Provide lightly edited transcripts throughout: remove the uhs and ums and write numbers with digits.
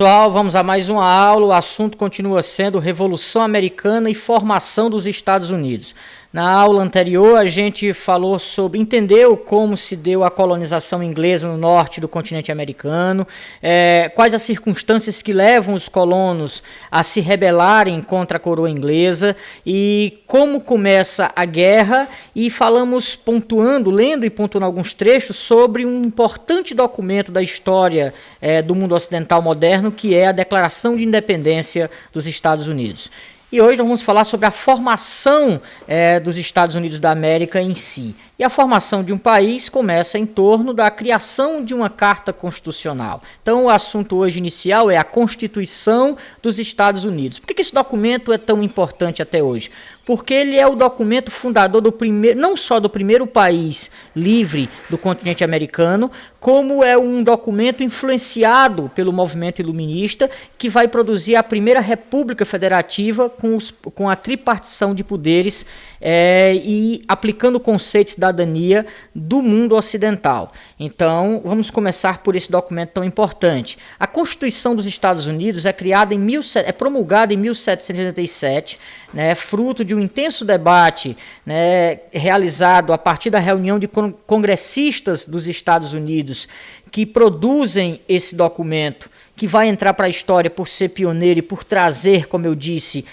Pessoal, vamos a mais uma aula. O assunto continua sendo Revolução Americana e formação dos Estados Unidos. Na aula anterior, a gente entendeu como se deu a colonização inglesa no norte do continente americano, quais as circunstâncias que levam os colonos a se rebelarem contra a coroa inglesa e como começa a guerra, e falamos lendo e pontuando alguns trechos sobre um importante documento da história do mundo ocidental moderno, que é a Declaração de Independência dos Estados Unidos. E hoje nós vamos falar sobre a formação dos Estados Unidos da América em si. E a formação de um país começa em torno da criação de uma carta constitucional. Então o assunto hoje inicial é a Constituição dos Estados Unidos. Por que esse documento é tão importante até hoje? Porque ele é o documento fundador não só do primeiro país livre do continente americano, como é um documento influenciado pelo movimento iluminista, que vai produzir a primeira república federativa com a tripartição de poderes e aplicando o conceito de cidadania do mundo ocidental. Então, vamos começar por esse documento tão importante. A Constituição dos Estados Unidos é promulgada em 1787, fruto de um intenso debate realizado a partir da reunião de congressistas dos Estados Unidos, que produzem esse documento, que vai entrar para a história por ser pioneiro e por trazer, como eu disse,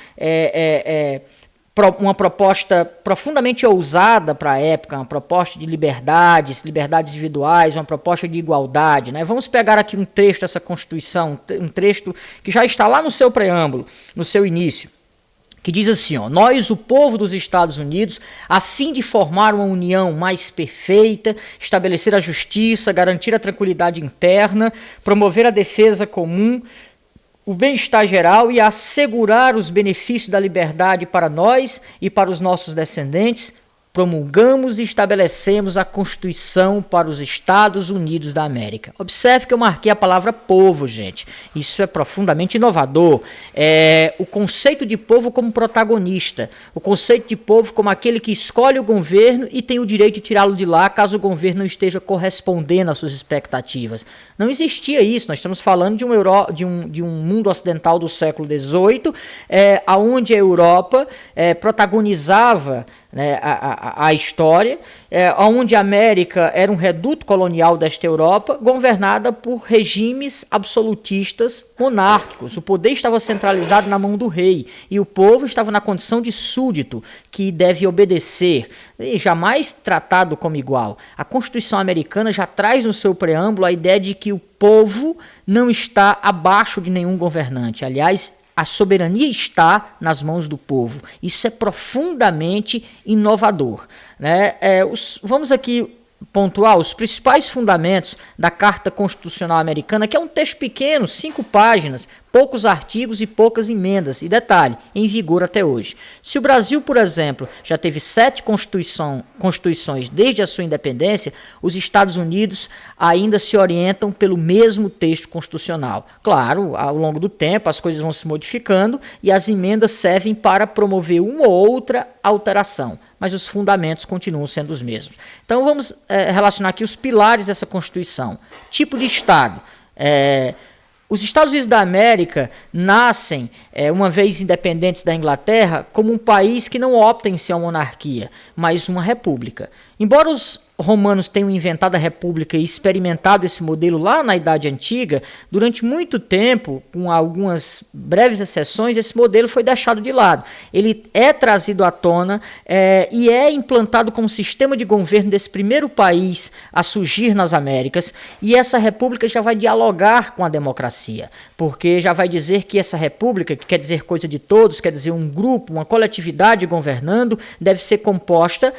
uma proposta profundamente ousada para a época, uma proposta de liberdades individuais, uma proposta de igualdade. Vamos pegar aqui um trecho dessa Constituição, um trecho que já está lá no seu preâmbulo, no seu início, que diz assim: nós, o povo dos Estados Unidos, a fim de formar uma união mais perfeita, estabelecer a justiça, garantir a tranquilidade interna, promover a defesa comum, o bem-estar geral e assegurar os benefícios da liberdade para nós e para os nossos descendentes, promulgamos e estabelecemos a Constituição para os Estados Unidos da América. Observe que eu marquei a palavra povo, gente. Isso é profundamente inovador. O conceito de povo como protagonista, o conceito de povo como aquele que escolhe o governo e tem o direito de tirá-lo de lá caso o governo não esteja correspondendo às suas expectativas. Não existia isso. Nós estamos falando de um mundo ocidental do século XVIII, onde a Europa protagonizava a história, onde a América era um reduto colonial desta Europa, governada por regimes absolutistas monárquicos. O poder estava centralizado na mão do rei e o povo estava na condição de súdito, que deve obedecer, e jamais tratado como igual. A Constituição americana já traz no seu preâmbulo a ideia de que o povo não está abaixo de nenhum governante. Aliás, a soberania está nas mãos do povo. Isso é profundamente inovador. Vamos aqui pontuar os principais fundamentos da Carta Constitucional Americana, que é um texto pequeno, 5 páginas, poucos artigos e poucas emendas. E detalhe, em vigor até hoje. Se o Brasil, por exemplo, já teve 7 constituições desde a sua independência, os Estados Unidos ainda se orientam pelo mesmo texto constitucional. Claro, ao longo do tempo as coisas vão se modificando e as emendas servem para promover uma ou outra alteração, mas os fundamentos continuam sendo os mesmos. Então vamos relacionar aqui os pilares dessa Constituição. Tipo de Estado. Os Estados Unidos da América nascem, uma vez independentes da Inglaterra, como um país que não opta em ser uma monarquia, mas uma república. Embora os romanos tenham inventado a república e experimentado esse modelo lá na Idade Antiga, durante muito tempo, com algumas breves exceções, esse modelo foi deixado de lado. Ele é trazido à tona e é implantado como sistema de governo desse primeiro país a surgir nas Américas, e essa república já vai dialogar com a democracia, porque já vai dizer que essa república, que quer dizer coisa de todos, quer dizer um grupo, uma coletividade governando, deve ser composta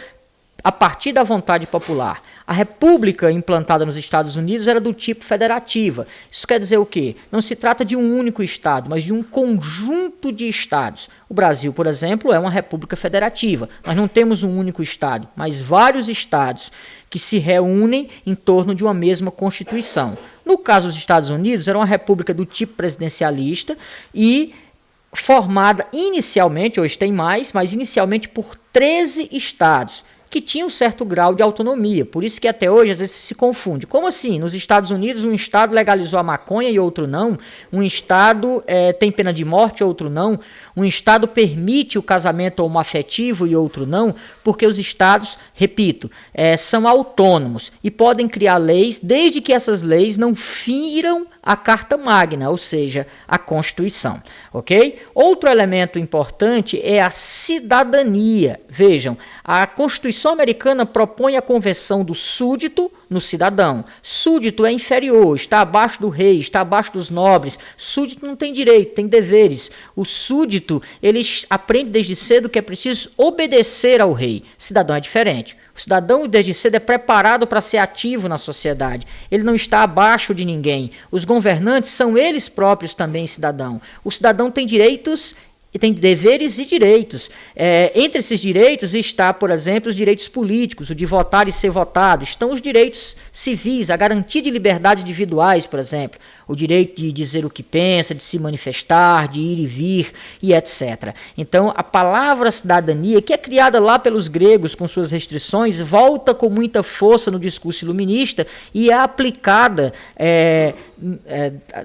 a partir da vontade popular. A república implantada nos Estados Unidos era do tipo federativa. Isso quer dizer o quê? Não se trata de um único estado, mas de um conjunto de estados. O Brasil, por exemplo, é uma república federativa. Nós não temos um único estado, mas vários estados que se reúnem em torno de uma mesma Constituição. No caso dos Estados Unidos, era uma república do tipo presidencialista e formada inicialmente, hoje tem mais, mas inicialmente por 13 estados, que tinha um certo grau de autonomia. Por isso que até hoje às vezes se confunde. Como assim? Nos Estados Unidos um estado legalizou a maconha e outro não. Um estado tem pena de morte e outro não. Um estado permite o casamento homoafetivo e outro não, porque os estados, repito, são autônomos e podem criar leis desde que essas leis não firam a Carta Magna, ou seja, a Constituição, ok? Outro elemento importante é a cidadania. Vejam, a Constituição americana propõe a conversão do súdito no cidadão. Súdito é inferior, está abaixo do rei, está abaixo dos nobres. Súdito não tem direito, tem deveres. O súdito, ele aprende desde cedo que é preciso obedecer ao rei. Cidadão é diferente. O cidadão, desde cedo, é preparado para ser ativo na sociedade. Ele não está abaixo de ninguém. Os governantes são eles próprios também cidadão. O cidadão tem direitos, tem deveres e direitos. Entre esses direitos está, por exemplo, os direitos políticos, o de votar e ser votado. Estão os direitos civis, a garantia de liberdades individuais, por exemplo. O direito de dizer o que pensa, de se manifestar, de ir e vir e etc. Então, a palavra cidadania, que é criada lá pelos gregos com suas restrições, volta com muita força no discurso iluminista e é aplicada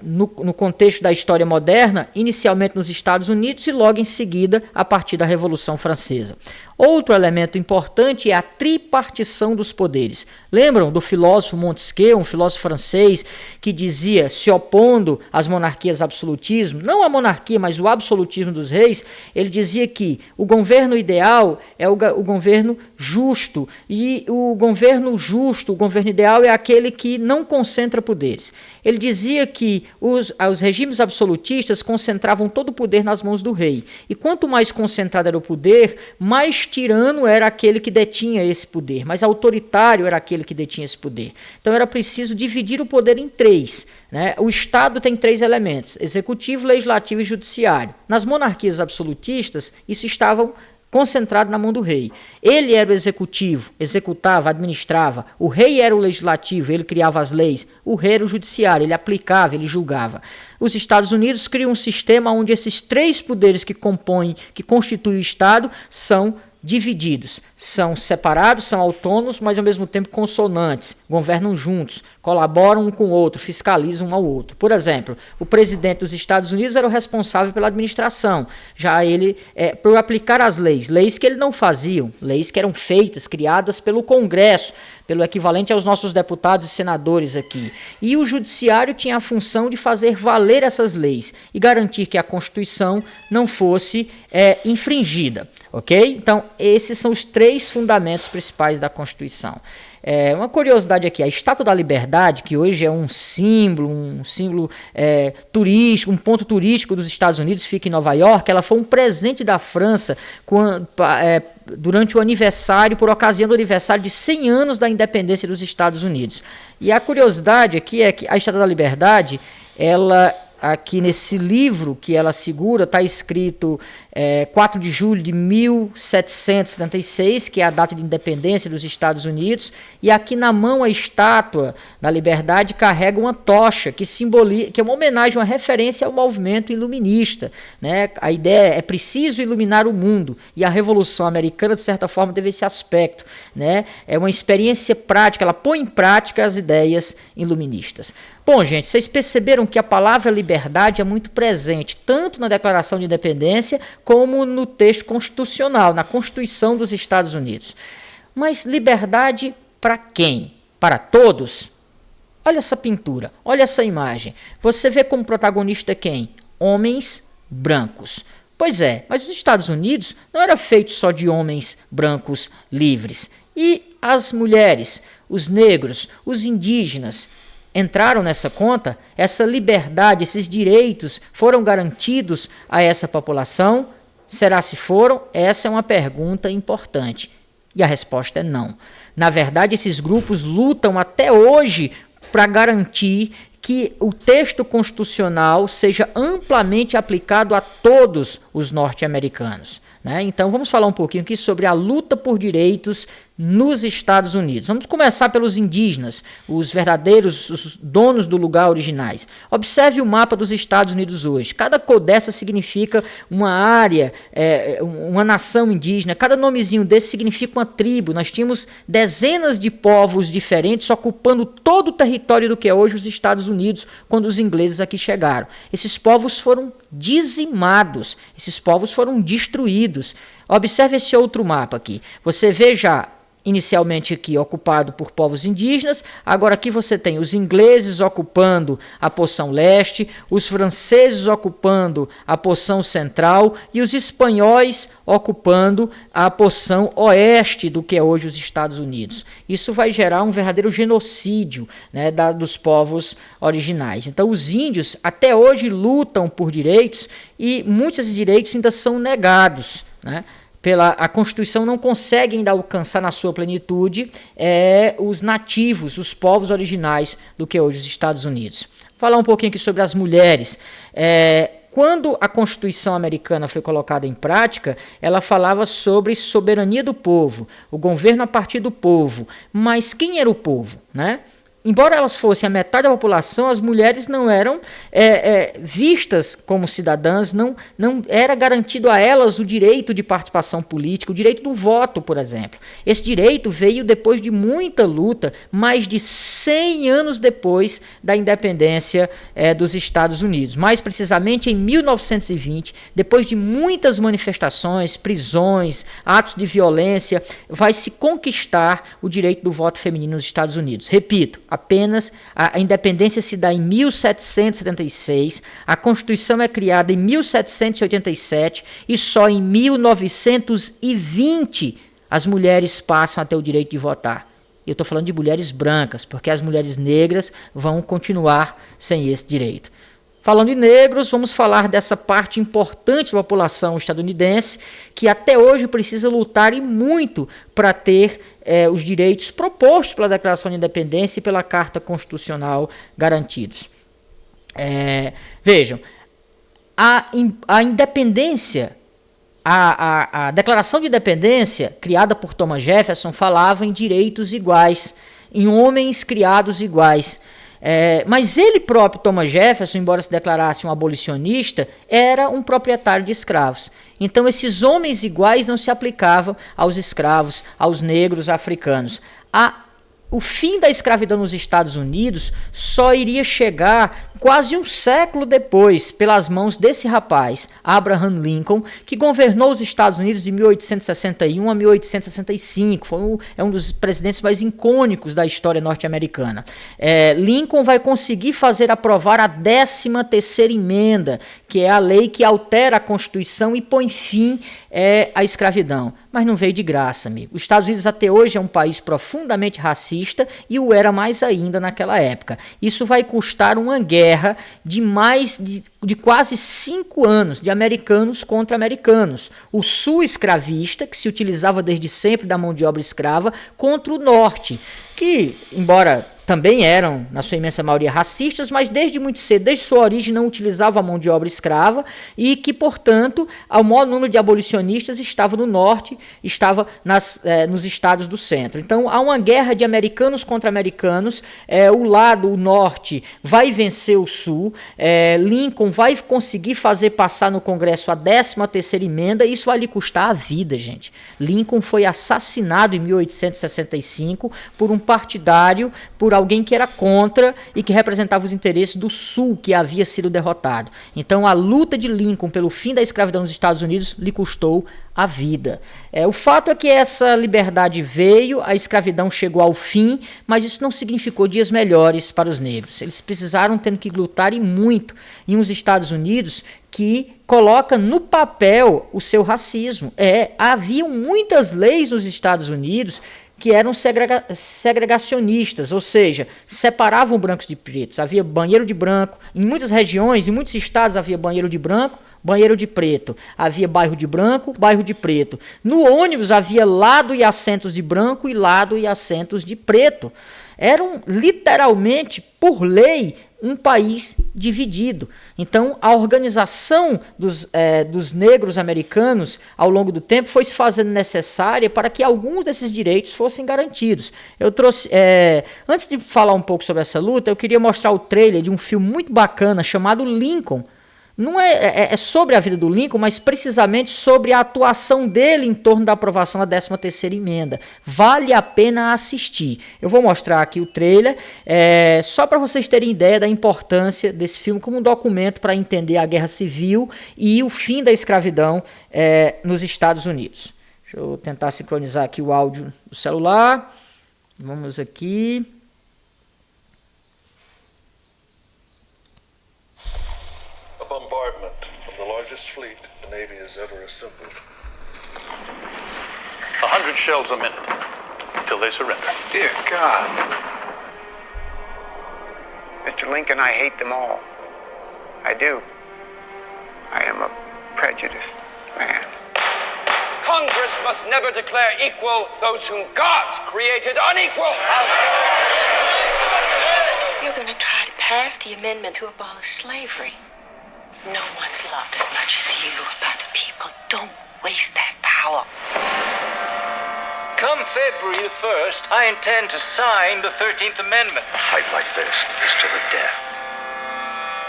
no contexto da história moderna, inicialmente nos Estados Unidos e logo em seguida a partir da Revolução Francesa. Outro elemento importante é a tripartição dos poderes. Lembram do filósofo Montesquieu, um filósofo francês, que dizia, se opondo às monarquias absolutismo, não a monarquia, mas o absolutismo dos reis, ele dizia que o governo ideal é o governo justo, e o governo justo, o governo ideal é aquele que não concentra poderes. Ele dizia que os regimes absolutistas concentravam todo o poder nas mãos do rei, e quanto mais concentrado era o poder, mais tirano era aquele que detinha esse poder, mais autoritário era aquele que detinha esse poder. Então era preciso dividir o poder em três, né? O Estado tem três elementos, executivo, legislativo e judiciário. Nas monarquias absolutistas, isso estava concentrado na mão do rei. Ele era o executivo, executava, administrava. O rei era o legislativo, ele criava as leis. O rei era o judiciário, ele aplicava, ele julgava. Os Estados Unidos criam um sistema onde esses três poderes que constituem o Estado são divididos, são separados, são autônomos, mas ao mesmo tempo consonantes, governam juntos, colaboram um com o outro, fiscalizam um ao outro. Por exemplo, o presidente dos Estados Unidos era o responsável pela administração, já ele, por aplicar as leis que ele não fazia, leis que eram feitas, criadas pelo Congresso, pelo equivalente aos nossos deputados e senadores aqui. E o judiciário tinha a função de fazer valer essas leis e garantir que a Constituição não fosse infringida. Ok? Então, esses são os três fundamentos principais da Constituição. Uma curiosidade aqui, a Estátua da Liberdade, que hoje é um símbolo turístico, um ponto turístico dos Estados Unidos, fica em Nova York, ela foi um presente da França durante o aniversário, por ocasião do aniversário de 100 anos da independência dos Estados Unidos. E a curiosidade aqui é que a Estátua da Liberdade, ela, aqui nesse livro que ela segura, está escrito 4 de julho de 1776, que é a data de independência dos Estados Unidos, e aqui na mão a estátua da Liberdade carrega uma tocha, que simboliza, que é uma homenagem, uma referência ao movimento iluminista, né? A ideia é preciso iluminar o mundo, e a Revolução Americana, de certa forma, teve esse aspecto, né? É uma experiência prática, ela põe em prática as ideias iluministas. Bom, gente, vocês perceberam que a palavra liberdade é muito presente, tanto na Declaração de Independência, como no texto constitucional, na Constituição dos Estados Unidos. Mas liberdade para quem? Para todos? Olha essa pintura, olha essa imagem. Você vê como protagonista quem? Homens brancos. Pois é, mas os Estados Unidos não era feito só de homens brancos livres. E as mulheres, os negros, os indígenas entraram nessa conta? Essa liberdade, esses direitos foram garantidos a essa população? Será se foram? Essa é uma pergunta importante. E a resposta é não. Na verdade, esses grupos lutam até hoje para garantir que o texto constitucional seja amplamente aplicado a todos os norte-americanos, né? Então, vamos falar um pouquinho aqui sobre a luta por direitos nos Estados Unidos. Vamos começar pelos indígenas, os verdadeiros os donos do lugar originais. Observe o mapa dos Estados Unidos hoje. Cada cor dessa significa uma área, uma nação indígena. Cada nomezinho desse significa uma tribo. Nós tínhamos dezenas de povos diferentes ocupando todo o território do que é hoje os Estados Unidos quando os ingleses aqui chegaram. Esses povos foram dizimados, esses povos foram destruídos. Observe esse outro mapa aqui. Você vê já inicialmente aqui ocupado por povos indígenas, agora aqui você tem os ingleses ocupando a porção leste, os franceses ocupando a porção central e os espanhóis ocupando a porção oeste do que é hoje os Estados Unidos. Isso vai gerar um verdadeiro genocídio, né, dos povos originais. Então os índios até hoje lutam por direitos e muitos desses direitos ainda são negados, né? A Constituição não consegue ainda alcançar na sua plenitude os nativos, os povos originais do que é hoje os Estados Unidos. Vou falar um pouquinho aqui sobre as mulheres. Quando a Constituição americana foi colocada em prática, ela falava sobre soberania do povo, o governo a partir do povo. Mas quem era o povo, né? Embora elas fossem a metade da população, as mulheres não eram vistas como cidadãs, não era garantido a elas o direito de participação política, o direito do voto, por exemplo. Esse direito veio depois de muita luta, mais de 100 anos depois da independência dos Estados Unidos. Mais precisamente em 1920, depois de muitas manifestações, prisões, atos de violência, vai se conquistar o direito do voto feminino nos Estados Unidos. Repito, apenas a independência se dá em 1776, a Constituição é criada em 1787 e só em 1920 as mulheres passam a ter o direito de votar. Eu estou falando de mulheres brancas, porque as mulheres negras vão continuar sem esse direito. Falando em negros, vamos falar dessa parte importante da população estadunidense que até hoje precisa lutar e muito para ter os direitos propostos pela Declaração de Independência e pela Carta Constitucional garantidos. Vejam, a independência, a Declaração de Independência, criada por Thomas Jefferson, falava em direitos iguais, em homens criados iguais. Mas ele próprio, Thomas Jefferson, embora se declarasse um abolicionista, era um proprietário de escravos. Então esses homens iguais não se aplicavam aos escravos, aos negros africanos. O fim da escravidão nos Estados Unidos só iria chegar quase um século depois, pelas mãos desse rapaz, Abraham Lincoln, que governou os Estados Unidos de 1861 a 1865. Foi um dos presidentes mais icônicos da história norte-americana. Lincoln vai conseguir fazer aprovar a 13ª emenda, que é a lei que altera a Constituição e põe fim à escravidão. Mas não veio de graça, amigo. Os Estados Unidos até hoje é um país profundamente racista e o era mais ainda naquela época. Isso vai custar uma guerra de quase 5 anos de americanos contra americanos. O sul escravista, que se utilizava desde sempre da mão de obra escrava, contra o norte, que, embora também eram, na sua imensa maioria, racistas, mas desde muito cedo, desde sua origem, não utilizavam a mão de obra escrava e que, portanto, o maior número de abolicionistas estava no norte, estava nos estados do centro. Então, há uma guerra de americanos contra americanos, o norte, vai vencer o sul, Lincoln vai conseguir fazer passar no Congresso a 13ª emenda, e isso vai lhe custar a vida, gente. Lincoln foi assassinado em 1865 por um partidário, por alguém que era contra e que representava os interesses do Sul, que havia sido derrotado. Então a luta de Lincoln pelo fim da escravidão nos Estados Unidos lhe custou a vida. O fato é que essa liberdade veio, a escravidão chegou ao fim, mas isso não significou dias melhores para os negros. Eles precisaram ter que lutar e muito em uns Estados Unidos que coloca no papel o seu racismo. Havia muitas leis nos Estados Unidos que eram segregacionistas, ou seja, separavam brancos de pretos. Havia banheiro de branco, em muitas regiões, em muitos estados havia banheiro de branco, banheiro de preto. Havia bairro de branco, bairro de preto. No ônibus havia lado e assentos de branco e lado e assentos de preto. eram literalmente, por lei, um país dividido. Então, a organização dos negros americanos, ao longo do tempo, foi se fazendo necessária para que alguns desses direitos fossem garantidos. Eu trouxe, antes de falar um pouco sobre essa luta, eu queria mostrar o trailer de um filme muito bacana chamado Lincoln. Não é sobre a vida do Lincoln, mas precisamente sobre a atuação dele em torno da aprovação da 13ª emenda. Vale a pena assistir. Eu vou mostrar aqui o trailer, só para vocês terem ideia da importância desse filme como um documento para entender a Guerra Civil e o fim da escravidão nos Estados Unidos. Deixa eu tentar sincronizar aqui o áudio do celular. Vamos aqui. Bombardment of the largest fleet the Navy has ever assembled. 100 shells a minute, till they surrender. Dear God. Mr. Lincoln, I hate them all. I do. I am a prejudiced man. Congress must never declare equal those whom God created unequal. You're going to try to pass the amendment to abolish slavery. No one's loved as much as you by the people. Don't waste that power. Come February the 1st, I intend to sign the 13th Amendment. A fight like this is to the death.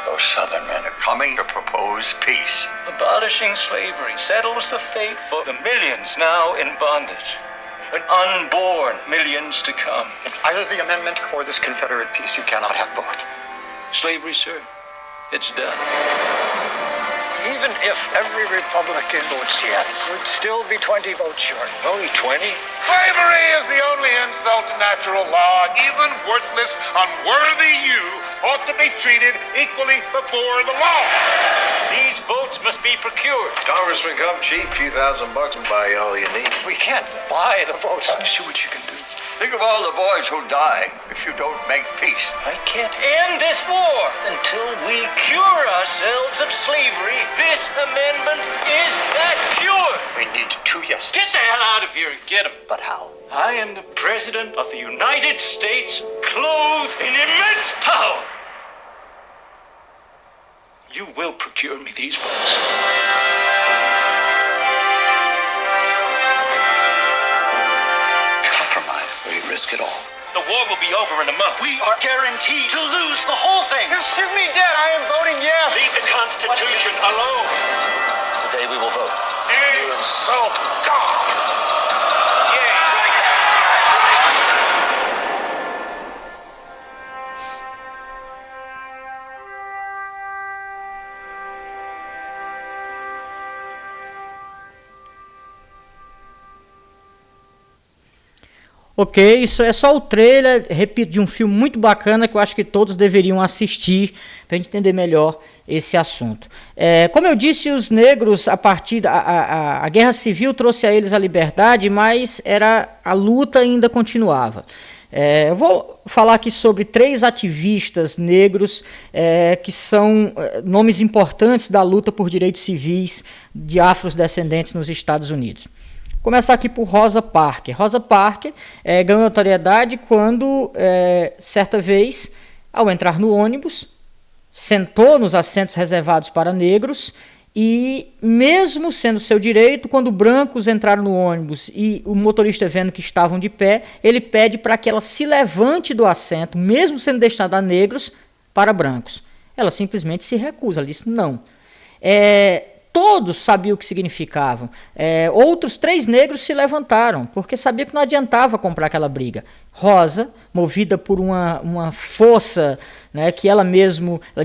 Those Southern men are coming to propose peace. Abolishing slavery settles the fate for the millions now in bondage. And unborn millions to come. It's either the amendment or this Confederate peace. You cannot have both. Slavery, sir. It's done. Even if every Republican votes yes, would still be 20 votes short. Only 20? Slavery is the only insult to natural law. Even worthless, unworthy you ought to be treated equally before the law. These votes must be procured. Congressman, come cheap, few $1,000 and buy all you need. We can't buy the votes. See what you can do. Think of all the boys who die if you don't make peace. I can't end this war until we cure ourselves of slavery. This amendment is that cure. We need 2 yeses. Get the hell out of here and get them. But how? I am the President of the United States, clothed in immense power. You will procure me these votes. We risk it all. The war will be over in a month. We are guaranteed to lose the whole thing. You shoot me dead. I am voting yes. Leave the Constitution alone. Today we will vote. You insult God. Yeah, right. Ok, isso é só o trailer, repito, de um filme muito bacana que eu acho que todos deveriam assistir para a gente entender melhor esse assunto. Como eu disse, os negros, a Guerra Civil trouxe a eles a liberdade, mas a luta ainda continuava. Eu vou falar aqui sobre 3 ativistas negros que são nomes importantes da luta por direitos civis de afrodescendentes nos Estados Unidos. Começar aqui por Rosa Parks. Rosa Parks ganhou notoriedade quando, certa vez, ao entrar no ônibus, sentou nos assentos reservados para negros e, mesmo sendo seu direito, quando brancos entraram no ônibus e o motorista vendo que estavam de pé, ele pede para que ela se levante do assento, mesmo sendo destinado a negros, para brancos. Ela simplesmente se recusa, ela disse não. Todos sabiam o que significavam. Outros 3 negros se levantaram, porque sabiam que não adiantava comprar aquela briga. Rosa, movida por uma força, né, que ela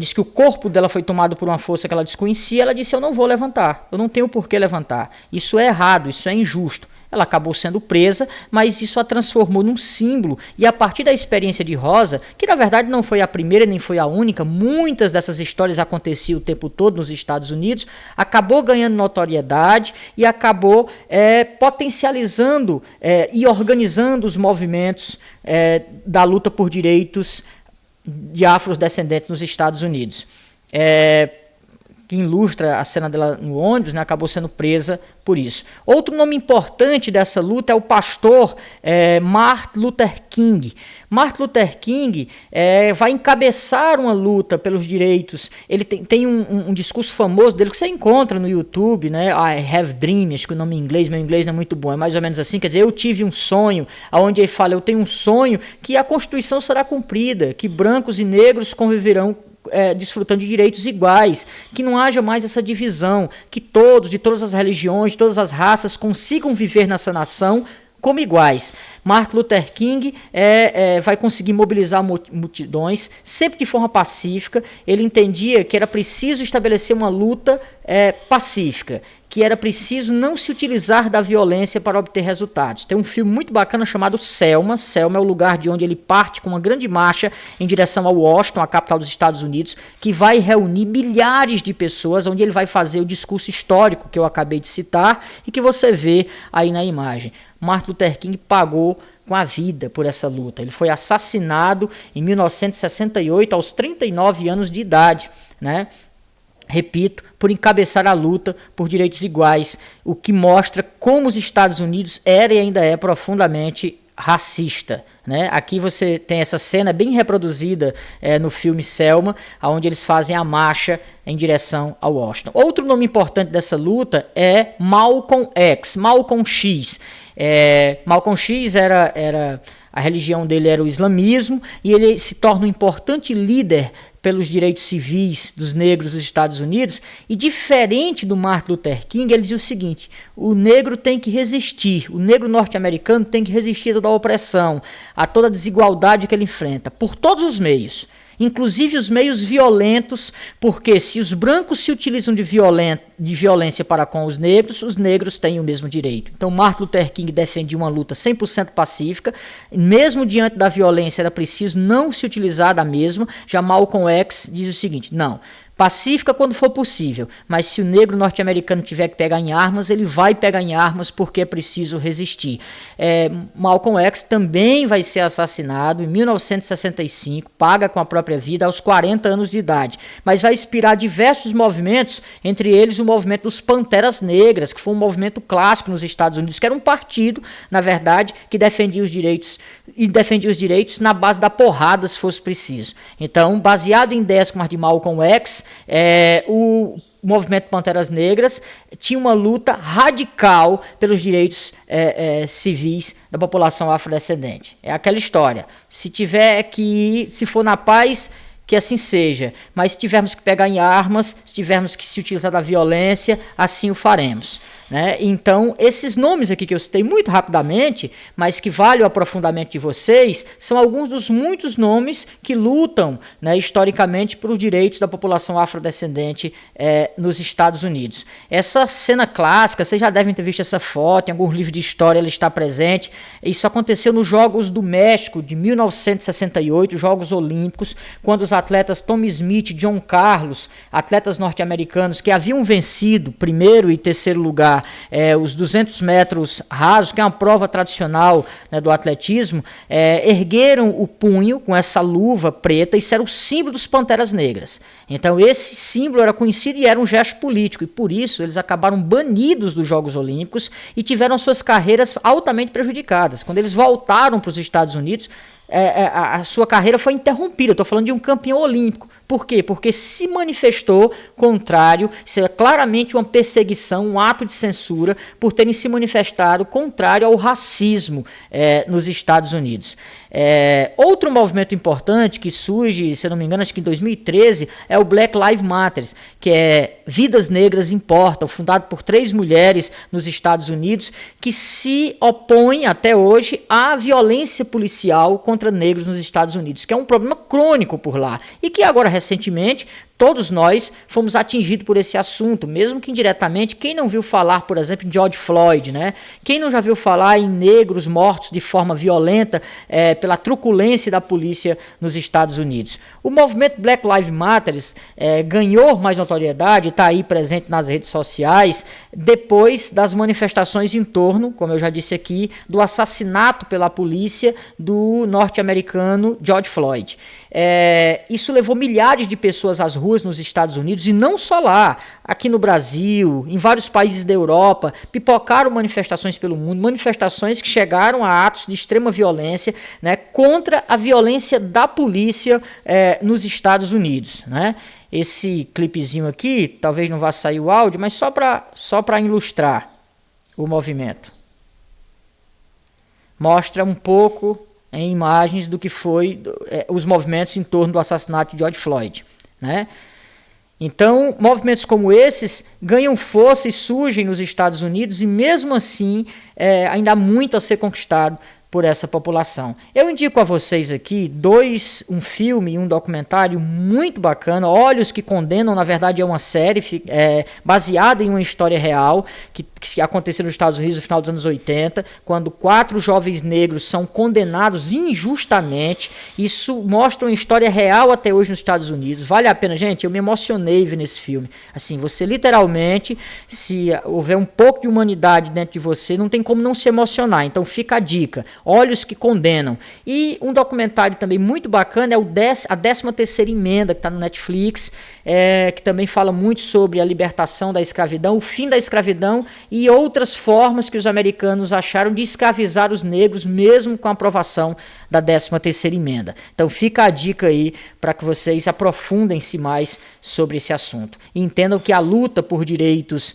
disse que o corpo dela foi tomado por uma força que ela desconhecia, ela disse, eu não vou levantar, eu não tenho por que levantar. Isso é errado, isso é injusto. Ela acabou sendo presa, mas isso a transformou num símbolo. E a partir da experiência de Rosa, que na verdade não foi a primeira nem foi a única, muitas dessas histórias aconteciam o tempo todo nos Estados Unidos, acabou ganhando notoriedade e acabou potencializando e organizando os movimentos da luta por direitos de afrodescendentes nos Estados Unidos. que ilustra a cena dela no ônibus, né, acabou sendo presa por isso. Outro nome importante dessa luta é o pastor Martin Luther King. Martin Luther King vai encabeçar uma luta pelos direitos. Ele tem um discurso famoso dele que você encontra no YouTube, né? I have dreams, acho que o nome em inglês, meu inglês não é muito bom, é mais ou menos assim, quer dizer, eu tive um sonho, onde ele fala, eu tenho um sonho que a Constituição será cumprida, que brancos e negros conviverão desfrutando de direitos iguais, que não haja mais essa divisão, que todos, de todas as religiões, de todas as raças, consigam viver nessa nação como iguais. Martin Luther King vai conseguir mobilizar multidões, sempre de forma pacífica. Ele entendia que era preciso estabelecer uma luta pacífica, que era preciso não se utilizar da violência para obter resultados. Tem um filme muito bacana chamado Selma. Selma é o lugar de onde ele parte com uma grande marcha em direção a Washington, a capital dos Estados Unidos, que vai reunir milhares de pessoas, onde ele vai fazer o discurso histórico que eu acabei de citar e que você vê aí na imagem. Martin Luther King pagou com a vida por essa luta. Ele foi assassinado em 1968 aos 39 anos de idade, né? Repito, por encabeçar a luta por direitos iguais, o que mostra como os Estados Unidos era e ainda é profundamente racista, né? Aqui você tem essa cena bem reproduzida no filme Selma, onde eles fazem a marcha em direção a Washington. Outro nome importante dessa luta é Malcolm X, Malcolm X. Malcolm X a religião dele era o islamismo, e ele se torna um importante líder pelos direitos civis dos negros dos Estados Unidos, e diferente do Martin Luther King, ele dizia o seguinte: o negro tem que resistir, o negro norte-americano tem que resistir a toda a opressão, a toda a desigualdade que ele enfrenta, por todos os meios, inclusive os meios violentos, porque se os brancos se utilizam de violência para com os negros têm o mesmo direito. Então Martin Luther King defendia uma luta 100% pacífica, mesmo diante da violência era preciso não se utilizar da mesma. Já Malcolm X diz o seguinte: não, pacífica quando for possível, mas se o negro norte-americano tiver que pegar em armas, ele vai pegar em armas porque é preciso resistir. Malcolm X também vai ser assassinado em 1965, paga com a própria vida aos 40 anos de idade, mas vai inspirar diversos movimentos, entre eles o movimento dos Panteras Negras, que foi um movimento clássico nos Estados Unidos, que era um partido, na verdade, que defendia os direitos, e defendia os direitos na base da porrada, se fosse preciso. Então, baseado em ideias como as de Malcolm X, o movimento Panteras Negras tinha uma luta radical pelos direitos civis da população afrodescendente. É aquela história: se for na paz, que assim seja, mas se tivermos que pegar em armas, se tivermos que se utilizar da violência, assim o faremos, né? Então, esses nomes aqui que eu citei muito rapidamente, mas que vale o aprofundamento de vocês, são alguns dos muitos nomes que lutam, né, historicamente pelos direitos da população afrodescendente nos Estados Unidos. Essa cena clássica, vocês já devem ter visto essa foto, em alguns livros de história ela está presente. Isso aconteceu nos Jogos do México de 1968, Jogos Olímpicos, quando os atletas Tommy Smith e John Carlos, atletas norte-americanos que haviam vencido primeiro e terceiro lugar os 200 metros rasos, que é uma prova tradicional, né, do atletismo, ergueram o punho com essa luva preta. Isso era o símbolo dos Panteras Negras. Então esse símbolo era conhecido e era um gesto político, e por isso eles acabaram banidos dos Jogos Olímpicos e tiveram suas carreiras altamente prejudicadas. Quando eles voltaram para os Estados Unidos, a sua carreira foi interrompida. Estou falando de um campeão olímpico. Por quê? Porque se manifestou contrário, isso é claramente uma perseguição, um ato de censura, por terem se manifestado contrário ao racismo nos Estados Unidos. Outro movimento importante que surge, se eu não me engano, acho que em 2013, é o Black Lives Matter, que é Vidas Negras Importam, fundado por 3 mulheres nos Estados Unidos, que se opõem até hoje à violência policial contra negros nos Estados Unidos, que é um problema crônico por lá, e que agora, recentemente, todos nós fomos atingidos por esse assunto, mesmo que indiretamente. Quem não viu falar, por exemplo, em George Floyd, né? Quem não já viu falar em negros mortos de forma violenta pela truculência da polícia nos Estados Unidos? O movimento Black Lives Matter ganhou mais notoriedade, está aí presente nas redes sociais, depois das manifestações em torno, como eu já disse aqui, do assassinato pela polícia do norte-americano George Floyd. Isso levou milhares de pessoas às ruas nos Estados Unidos, e não só lá, aqui no Brasil, em vários países da Europa, pipocaram manifestações pelo mundo, manifestações que chegaram a atos de extrema violência, né, contra a violência da polícia nos Estados Unidos, né? Esse clipezinho aqui, talvez não vá sair o áudio, mas só para ilustrar o movimento. Mostra um pouco em imagens do que foi os movimentos em torno do assassinato de George Floyd, né? Então, movimentos como esses ganham força e surgem nos Estados Unidos, e mesmo assim ainda há muito a ser conquistado por essa população. Eu indico a vocês aqui um filme e um documentário muito bacana, Olhos que Condenam. Na verdade é uma série baseada em uma história real que aconteceu nos Estados Unidos no final dos anos 80, quando 4 jovens negros são condenados injustamente. Isso mostra uma história real até hoje nos Estados Unidos. Vale a pena, gente, eu me emocionei vendo esse filme. Assim, você literalmente, se houver um pouco de humanidade dentro de você, não tem como não se emocionar. Então fica a dica, Olhos que Condenam. E um documentário também muito bacana é a 13ª Emenda, que está no Netflix, que também fala muito sobre a libertação da escravidão, o fim da escravidão e outras formas que os americanos acharam de escravizar os negros, mesmo com a aprovação da 13ª Emenda. Então fica a dica aí para que vocês aprofundem-se mais sobre esse assunto. E entendam que a luta por direitos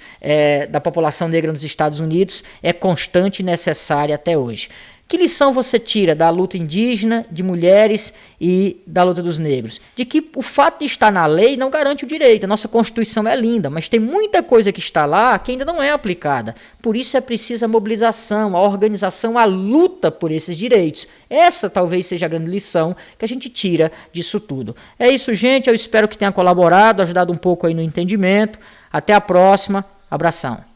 da população negra nos Estados Unidos é constante e necessária até hoje. Que lição você tira da luta indígena, de mulheres e da luta dos negros? De que o fato de estar na lei não garante o direito. A nossa Constituição é linda, mas tem muita coisa que está lá que ainda não é aplicada. Por isso é preciso a mobilização, a organização, a luta por esses direitos. Essa talvez seja a grande lição que a gente tira disso tudo. É isso, gente. Eu espero que tenha colaborado, ajudado um pouco aí no entendimento. Até a próxima. Abração.